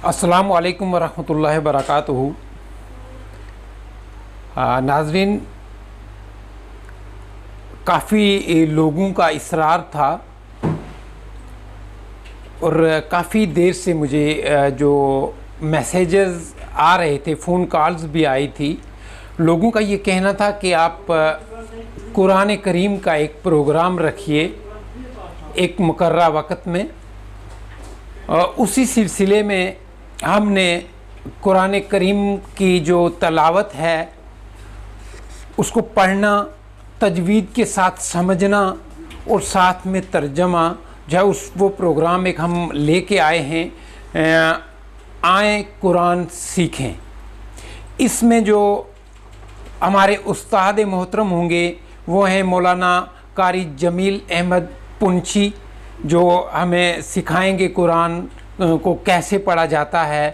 السلام علیکم ورحمۃ اللہ وبرکاتہ۔ ناظرین، کافی لوگوں کا اصرار تھا اور کافی دیر سے مجھے جو میسیجز آ رہے تھے، فون کالز بھی آئی تھی، لوگوں کا یہ کہنا تھا کہ آپ قرآن کریم کا ایک پروگرام رکھیے ایک مقررہ وقت میں۔ اسی سلسلے میں ہم نے قرآن کریم کی جو تلاوت ہے اس کو پڑھنا، تجوید کے ساتھ سمجھنا اور ساتھ میں ترجمہ جو ہے وہ پروگرام ایک ہم لے کے آئے ہیں، آئیں قرآن سیکھیں۔ اس میں جو ہمارے استاد محترم ہوں گے وہ ہیں مولانا قاری جمیل احمد پنچی، جو ہمیں سکھائیں گے قرآن کو کیسے پڑھا جاتا ہے،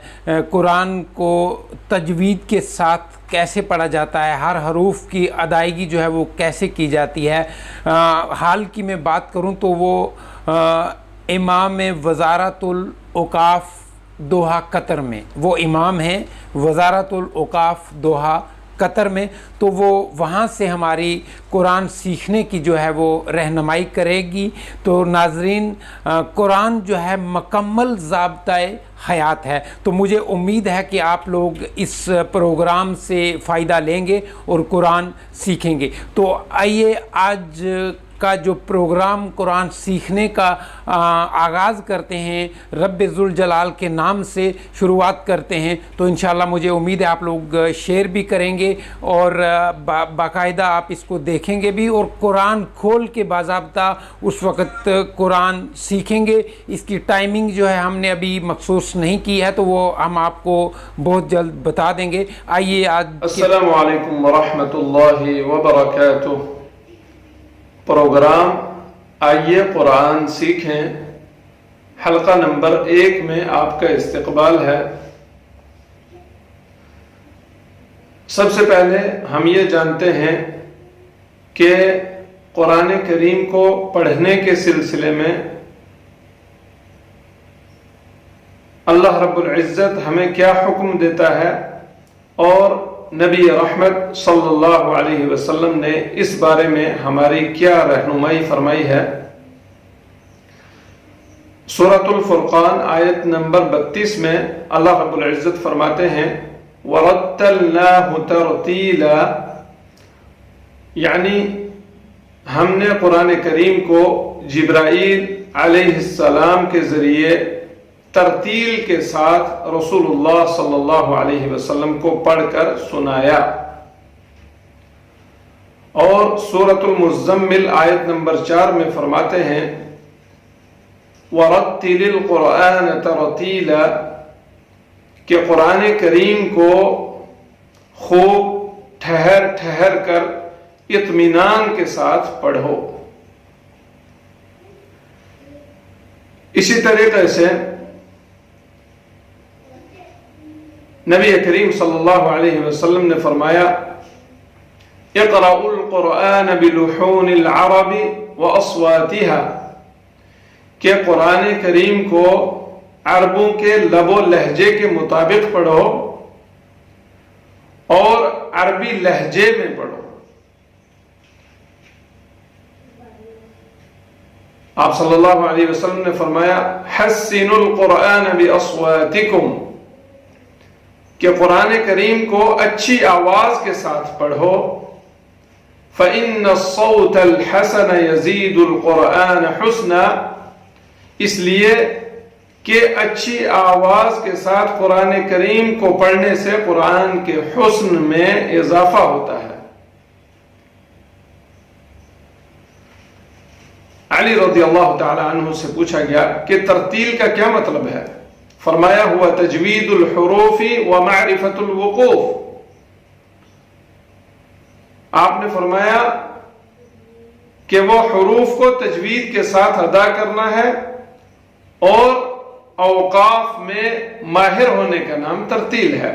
قرآن کو تجوید کے ساتھ کیسے پڑھا جاتا ہے، ہر حروف کی ادائیگی جو ہے وہ کیسے کی جاتی ہے۔ حال کی میں بات کروں تو وہ امام وزارت الاوقاف دوحہ قطر میں، وہ امام ہیں وزارت الاوقاف دوحہ قطر میں، تو وہ وہاں سے ہماری قرآن سیکھنے کی جو ہے وہ رہنمائی کرے گی۔ تو ناظرین، قرآن جو ہے مکمل ضابطۂ حیات ہے، تو مجھے امید ہے کہ آپ لوگ اس پروگرام سے فائدہ لیں گے اور قرآن سیکھیں گے۔ تو آئیے آج کا جو پروگرام قرآن سیکھنے کا آغاز کرتے ہیں، رب ذوالجلال کے نام سے شروعات کرتے ہیں۔ تو انشاءاللہ مجھے امید ہے آپ لوگ شیئر بھی کریں گے اور باقاعدہ آپ اس کو دیکھیں گے بھی، اور قرآن کھول کے باضابطہ اس وقت قرآن سیکھیں گے۔ اس کی ٹائمنگ جو ہے ہم نے ابھی مخصوص نہیں کی ہے، تو وہ ہم آپ کو بہت جلد بتا دیں گے۔ آئیے آج السلام علیکم ورحمۃ اللہ وبرکاتہ۔ پروگرام آئیے قرآن سیکھیں حلقہ نمبر 1 میں آپ کا استقبال ہے۔ سب سے پہلے ہم یہ جانتے ہیں کہ قرآن کریم کو پڑھنے کے سلسلے میں اللہ رب العزت ہمیں کیا حکم دیتا ہے، اور نبی رحمت صلی اللہ علیہ وسلم نے اس بارے میں ہماری کیا رہنمائی فرمائی ہے۔ سورۃ الفرقان آیت نمبر 32 میں اللہ رب العزت فرماتے ہیں وَرَتَّلْنَاهُ تَرْتِيلًا، یعنی ہم نے قرآن کریم کو جبرائیل علیہ السلام کے ذریعے ترتیل کے ساتھ رسول اللہ صلی اللہ علیہ وسلم کو پڑھ کر سنایا۔ اور سورۃ المزمل آیت نمبر 4 میں فرماتے ہیں وَرَتِّلِ الْقُرْآنَ تَرْتِيلًا، کہ قرآن کریم کو خوب ٹھہر ٹھہر کر اطمینان کے ساتھ پڑھو۔ اسی طریقے سے نبی کریم صلی اللہ علیہ وسلم نے فرمایا اقرأوا القرآن بلحون العرب واصواتها، کہ قرآن کریم کو عربوں کے لب و لہجے کے مطابق پڑھو اور عربی لہجے میں پڑھو۔ آپ صلی اللہ علیہ وسلم نے فرمایا حسنوا القرآن باصواتکم، کہ قرآن کریم کو اچھی آواز کے ساتھ پڑھو۔ فَإِنَّ الصَّوْتَ الْحَسَنَ يَزِيدُ الْقُرْآنَ حُسْنًا، اس لیے کہ اچھی آواز کے ساتھ قرآن کریم کو پڑھنے سے قرآن کے حسن میں اضافہ ہوتا ہے۔ علی رضی اللہ تعالی عنہ سے پوچھا گیا کہ ترتیل کا کیا مطلب ہے؟ فرمایا ہوا تجوید الحروف و معرفت الوقوف۔ آپ نے فرمایا کہ وہ حروف کو تجوید کے ساتھ ادا کرنا ہے، اور اوقاف میں ماہر ہونے کا نام ترتیل ہے۔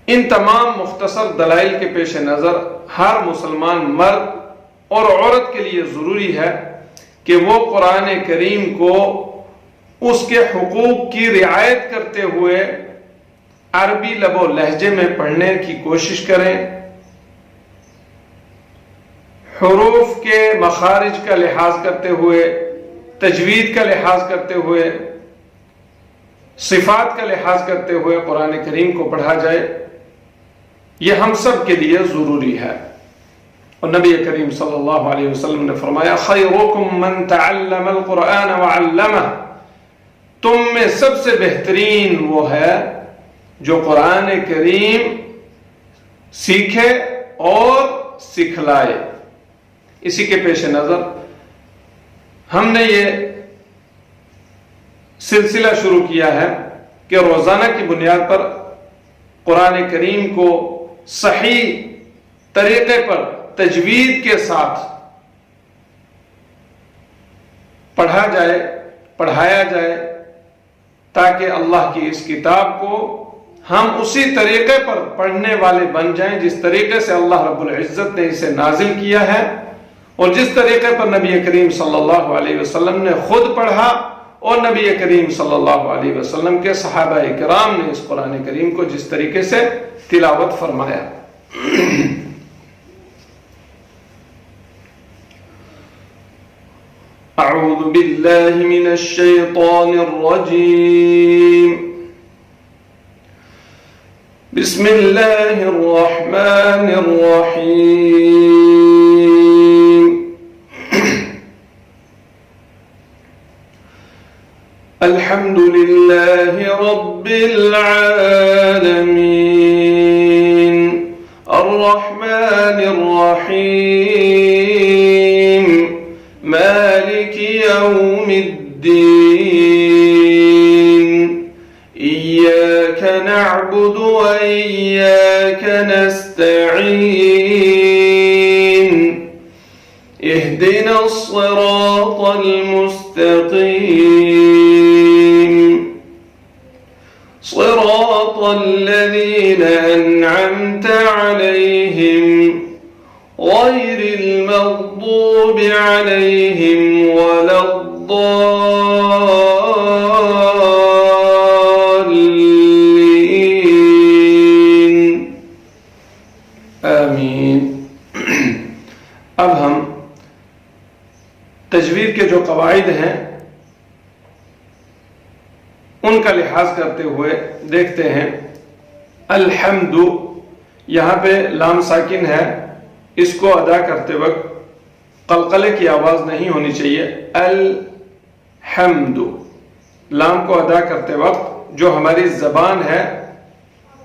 ان تمام مختصر دلائل کے پیش نظر ہر مسلمان مرد اور عورت کے لیے ضروری ہے کہ وہ قرآن کریم کو اس کے حقوق کی رعایت کرتے ہوئے عربی لب و لہجے میں پڑھنے کی کوشش کریں، حروف کے مخارج کا لحاظ کرتے ہوئے، تجوید کا لحاظ کرتے ہوئے، صفات کا لحاظ کرتے ہوئے قرآن کریم کو پڑھا جائے۔ یہ ہم سب کے لیے ضروری ہے۔ اور نبی کریم صلی اللہ علیہ وسلم نے فرمایا خیرکم من تعلم القرآن وعلمہ، تم میں سب سے بہترین وہ ہے جو قرآن کریم سیکھے اور سکھلائے۔ اسی کے پیش نظر ہم نے یہ سلسلہ شروع کیا ہے کہ روزانہ کی بنیاد پر قرآن کریم کو صحیح طریقے پر تجوید کے ساتھ پڑھا جائے، پڑھایا جائے، تاکہ اللہ کی اس کتاب کو ہم اسی طریقے پر پڑھنے والے بن جائیں جس طریقے سے اللہ رب العزت نے اسے نازل کیا ہے، اور جس طریقے پر نبی کریم صلی اللہ علیہ وسلم نے خود پڑھا اور نبی کریم صلی اللہ علیہ وسلم کے صحابہ کرام نے اس قرآن کریم کو جس طریقے سے تلاوت فرمایا۔ اعوذ باللہ من الشیطان الرجیم، بسم اللہ الرحمن الرحیم، الحمد للہ رب العالمین، الرحمن الرحیم، مالک یوم الدین، ایاک نعبد و ایاک نستعین، اہدنا الصراط المستقیم، صراط الذین انعمت علیہم غیر المغضوب علیہم ولا الضالین، آمین۔ اب ہم تجوید کے جو قواعد ہیں ان کا لحاظ کرتے ہوئے دیکھتے ہیں۔ الحمد، یہاں پہ لام ساکن ہے، اس کو ادا کرتے وقت قلقلے کی آواز نہیں ہونی چاہیے۔ الحمد، لام کو ادا کرتے وقت جو ہماری زبان ہے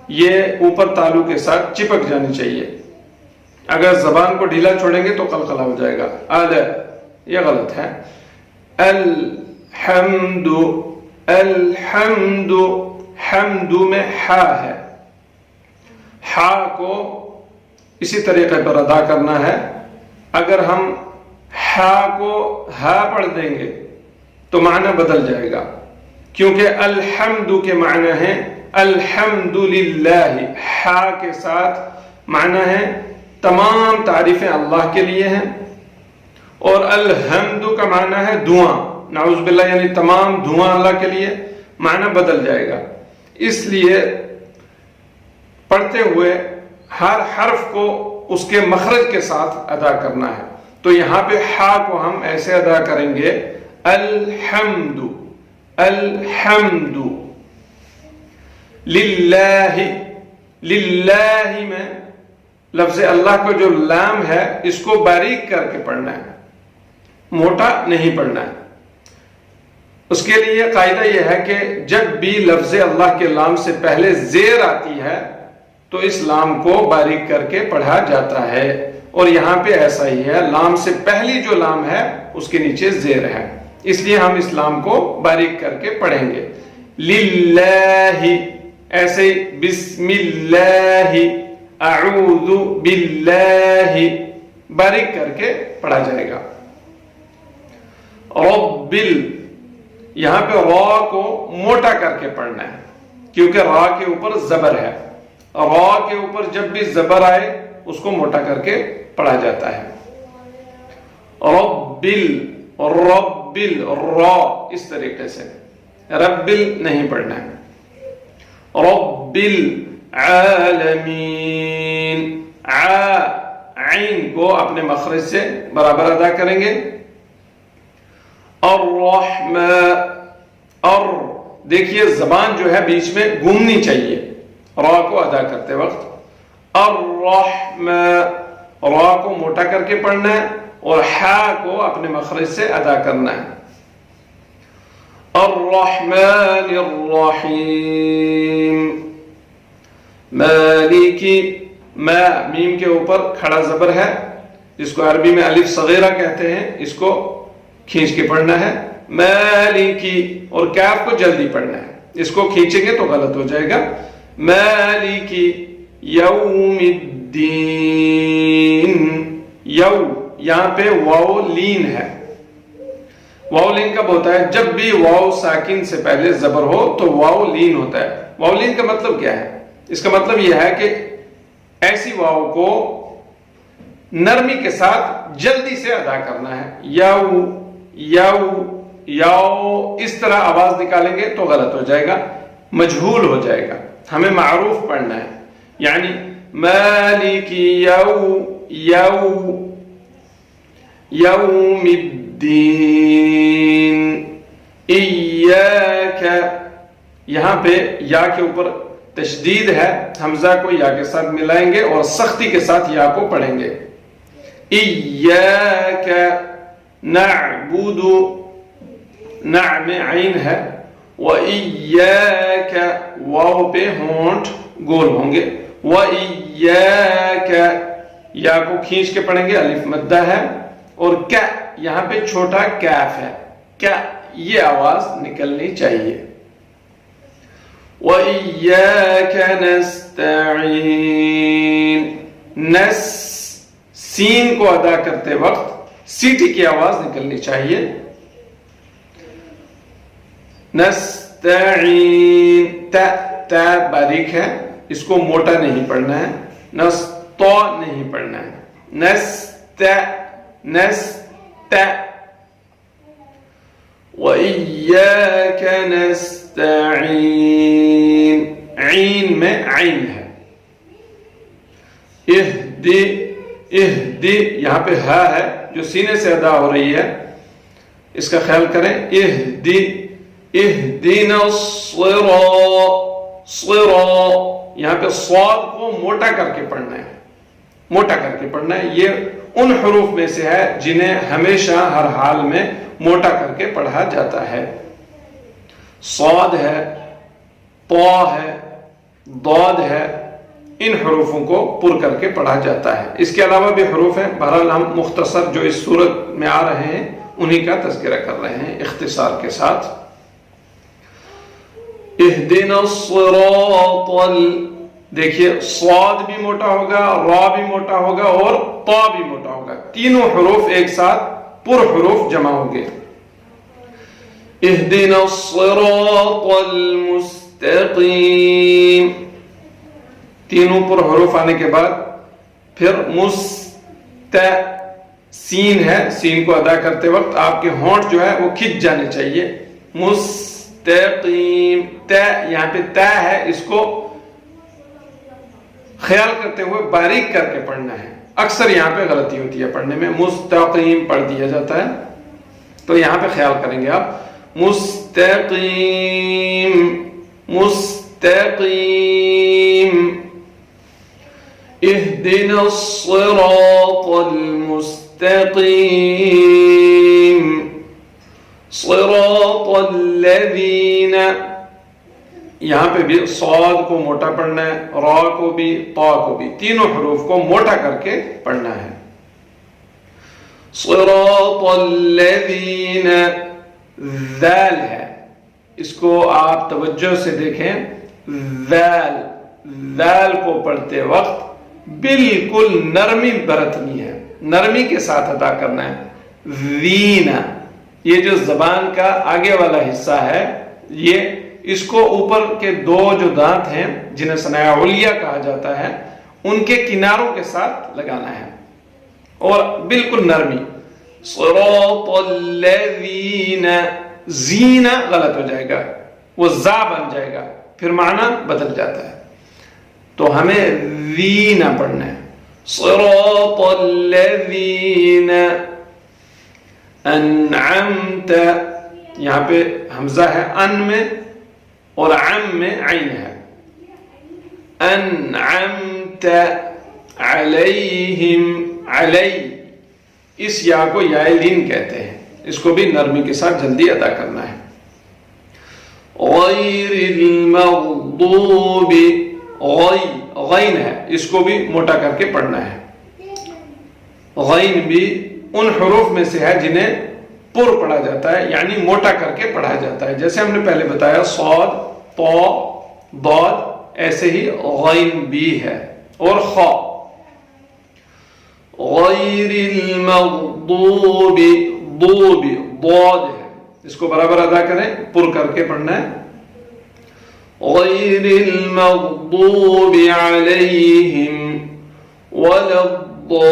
یہ اوپر تالو کے ساتھ چپک جانی چاہیے۔ اگر زبان کو ڈھیلا چھوڑیں گے تو قلقلہ ہو جائے گا۔ یہ غلط ہے۔ الحمد، الحمد، حمد میں ہا ہے، ہا کو اسی طریقے پر ادا کرنا ہے۔ اگر ہم ہا کو ہا پڑھ دیں گے تو معنی بدل جائے گا، کیونکہ الحمد کے معنی ہیں الحمد للہ، ہا کے ساتھ معنی ہے تمام تعریفیں اللہ کے لیے ہیں، اور الحمد کا معنی ہے دعا، نعوذ باللہ، یعنی تمام دعا اللہ کے لیے، معنی بدل جائے گا۔ اس لیے پڑھتے ہوئے ہر حرف کو اس کے مخرج کے ساتھ ادا کرنا ہے۔ تو یہاں پہ ہا کو ہم ایسے ادا کریں گے الحمد، الحمد للہ، للہ میں لفظ اللہ کو جو لام ہے اس کو باریک کر کے پڑھنا ہے، موٹا نہیں پڑھنا ہے۔ اس کے لیے قاعدہ یہ ہے کہ جب بھی لفظ اللہ کے لام سے پہلے زیر آتی ہے تو اس لام کو باریک کر کے پڑھا جاتا ہے، اور یہاں پہ ایسا ہی ہے، لام سے پہلی جو لام ہے اس کے نیچے زیر ہے، اس لیے ہم اس لام کو باریک کر کے پڑھیں گے۔ للہ، ایسے بسم اللہ، اعوذ باللہ، باریک کر کے پڑھا جائے گا۔ رب، یہاں پہ را کو موٹا کر کے پڑھنا ہے، کیونکہ را کے اوپر زبر ہے، را کے اوپر جب بھی زبر آئے اس کو موٹا کر کے پڑھا جاتا ہے۔ رب، رب، را، اس طریقے سے ربل نہیں پڑھنا ہے. رب العالمین، عین کو اپنے مخرج سے برابر ادا کریں گے. الرحمن، دیکھیے زبان جو ہے بیچ میں گھومنی چاہیے را کو ادا کرتے وقت. الرحمن، را کو موٹا کر کے پڑھنا ہے اور حا کو اپنے مخرج سے ادا کرنا ہے. الرحمن الرحیم، مالکی، میم کے اوپر کھڑا زبر ہے جس کو عربی میں الف صغیرہ کہتے ہیں، اس کو کھینچ کے پڑھنا ہے. مالکی، اور کاف کو جلدی پڑھنا ہے، اس کو کھینچیں گے تو غلط ہو جائے گا. مالکی یوم الدین، یہاں پہ واو لین ہے. واو لین کب ہوتا ہے؟ جب بھی واو ساکن سے پہلے زبر ہو تو واو لین ہوتا ہے. واو لین کا مطلب کیا ہے؟ اس کا مطلب یہ ہے کہ ایسی واو کو نرمی کے ساتھ جلدی سے ادا کرنا ہے. یو یو یاو، اس طرح آواز نکالیں گے تو غلط ہو جائے گا، مجہول ہو جائے گا. ہمیں معروف پڑھنا ہے، یعنی مالک یوم الدین. ایاک، یہاں پہ یا کے اوپر تشدید ہے، حمزہ کو یا کے ساتھ ملائیں گے اور سختی کے ساتھ یا کو پڑھیں گے. ایاک نعبد، نع میں عین ہے، وَإِيَّاكَ، واو پہ ہونٹ گول ہوں گے. وَإِيَّاكَ، یا کو کھینچ کے پڑھیں گے، الف مدہ ہے، اور کا یہاں پہ چھوٹا کیف ہے، کا یہ آواز نکلنی چاہیے. وَإِيَّاكَ نَسْتَعِينُ، نس، سین کو ادا کرتے وقت سیٹی کی آواز نکلنی چاہیے. نستعین، تا باریک ہے، اس کو موٹا نہیں پڑھنا ہے. نستا نہیں پڑھنا ہے. نست، وَإِيَّاكَ نَسْتَعِينُ، عین میں عین ہے. اہدی، اہدی یہاں پہ ہا ہے جو سینے سے ادا ہو رہی ہے، اس کا خیال کریں. اہدی، اہدینا الصراط، صراط، یہاں پہ صاد کو موٹا کر کے پڑھنا ہے، موٹا کر کے پڑھنا ہے. یہ ان حروف میں سے ہے جنہیں ہمیشہ ہر حال میں موٹا کر کے پڑھا جاتا ہے. صاد ہے، طا ہے، ضاد ہے، ان حروفوں کو پر کر کے پڑھا جاتا ہے. اس کے علاوہ بھی حروف ہیں، بہرحال ہم مختصر جو اس صورت میں آ رہے ہیں انہی کا تذکرہ کر رہے ہیں اختصار کے ساتھ. اہدنا الصراط، دیکھیے صاد بھی موٹا ہوگا، را بھی موٹا ہوگا اور طا بھی موٹا ہوگا. تینوں حروف ایک ساتھ پر حروف جمع ہوگے. اہدنا الصراط المستقیم، تینوں پر حروف آنے کے بعد پھر سین ہے، سین کو ادا کرتے وقت آپ کے ہونٹ جو ہے وہ کھچ جانے چاہیے. مستقیم، یہاں پہ تا ہے، اس کو خیال کرتے ہوئے باریک کر کے پڑھنا ہے. اکثر یہاں پہ غلطی ہوتی ہے پڑھنے میں، مستقیم پڑھ دیا جاتا ہے، تو یہاں پہ خیال کریں گے آپ. مستقیم، مستقیم، اہدنا الصراط المستقیم، صراط الذین، یہاں پہ بھی صاد کو موٹا پڑھنا ہے، را کو بھی، طا کو بھی، تینوں حروف کو موٹا کر کے پڑھنا ہے. صراط الذین، ذال ہے، اس کو آپ توجہ سے دیکھیں. ذال کو پڑھتے وقت بالکل نرمی برتنی ہے، نرمی کے ساتھ ادا کرنا ہے. ذینا، یہ جو زبان کا آگے والا حصہ ہے، یہ اس کو اوپر کے دو جو دانت ہیں جنہیں ثنایا علیہ کہا جاتا ہے، ان کے کناروں کے ساتھ لگانا ہے اور بالکل نرمی. صراط الذین، زینا غلط ہو جائے گا، وہ زا بن جائے گا، پھر معنی بدل جاتا ہے. تو ہمیں وی نہ پڑھنا ہے. صراط الذین انعمت، یہاں پہ حمزہ ہے ان میں اور عم میں عین ہے. انعمت علیہم، علی اس یا کو یا لین کہتے ہیں، اس کو بھی نرمی کے ساتھ جلدی ادا کرنا ہے. غیر المغضوب، غین ہے، اس کو بھی موٹا کر کے پڑھنا ہے. غین بھی ان حروف میں سے ہے جنہیں پر پڑھا جاتا ہے، یعنی موٹا کر کے پڑھا جاتا ہے. جیسے ہم نے پہلے بتایا صاد، طا، ضاد، ایسے ہی غین بھی ہے اور خا. غیر المغضوب، ضوب ضاد ہے، اس کو برابر ادا کریں، پر کر کے پڑھنا ہے. غیر المغضوب علیہم ولا الضالین.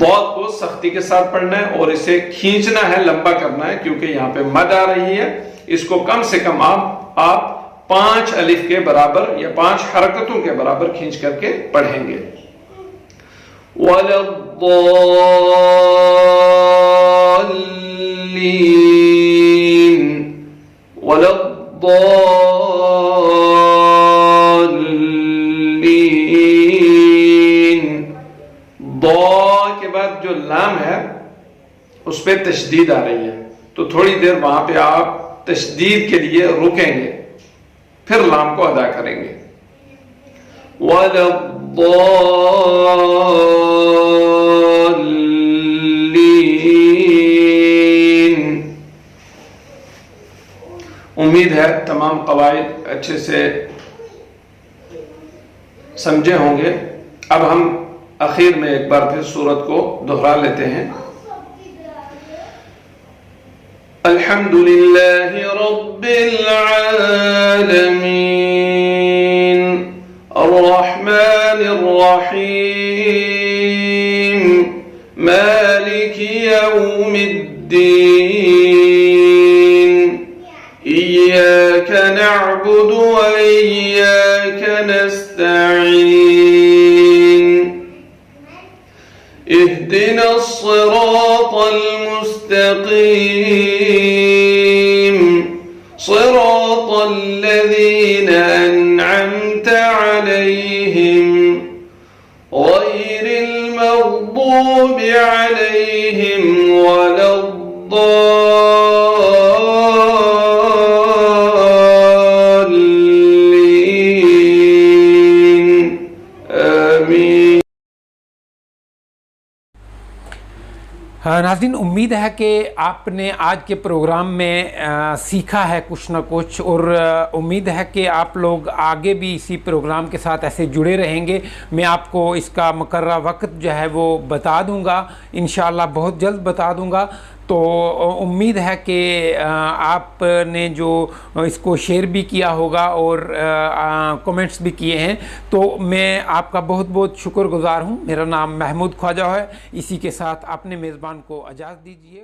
ضاد کو سختی کے ساتھ پڑھنا ہے اور اسے کھینچنا ہے، لمبا کرنا ہے، کیونکہ یہاں پہ مد آ رہی ہے. اس کو کم سے کم آپ 5 الف کے برابر یا 5 حرکتوں کے برابر کھینچ کر کے پڑھیں گے. وَلَا الضَّالِّينَ، وَلَا الضَّالِّينَ. ضا کے بعد جو لام ہے اس پہ تشدید آ رہی ہے، تو تھوڑی دیر وہاں پہ آپ تشدید کے لیے رکیں گے، پھر لام کو ادا کریں گے. وَلَا الضَّالِّينَ. امید ہے تمام قواعد اچھے سے سمجھے ہوں گے. اب ہم آخر میں ایک بار پھر سورت کو دہرا لیتے ہیں. الحمد للہ رب العالمین الرحمن الرحیم مالک یوم الدین ایاک نعبد و ایاک نستعین اهدنا الصراط المستقيم صراط الذين أنعمت عليهم غير المغضوب عليهم ولا الضالين. آمين. ناظرین، امید ہے کہ آپ نے آج کے پروگرام میں سیکھا ہے کچھ نہ کچھ، اور امید ہے کہ آپ لوگ آگے بھی اسی پروگرام کے ساتھ ایسے جڑے رہیں گے. میں آپ کو اس کا مقررہ وقت جو ہے وہ بتا دوں گا، انشاءاللہ بہت جلد بتا دوں گا. تو امید ہے کہ آپ نے جو اس کو شیئر بھی کیا ہوگا اور کومنٹس بھی کیے ہیں، تو میں آپ کا بہت بہت شکر گزار ہوں. میرا نام محمود خواجہ ہے. اسی کے ساتھ اپنے میزبان کو اجازت دیجیے.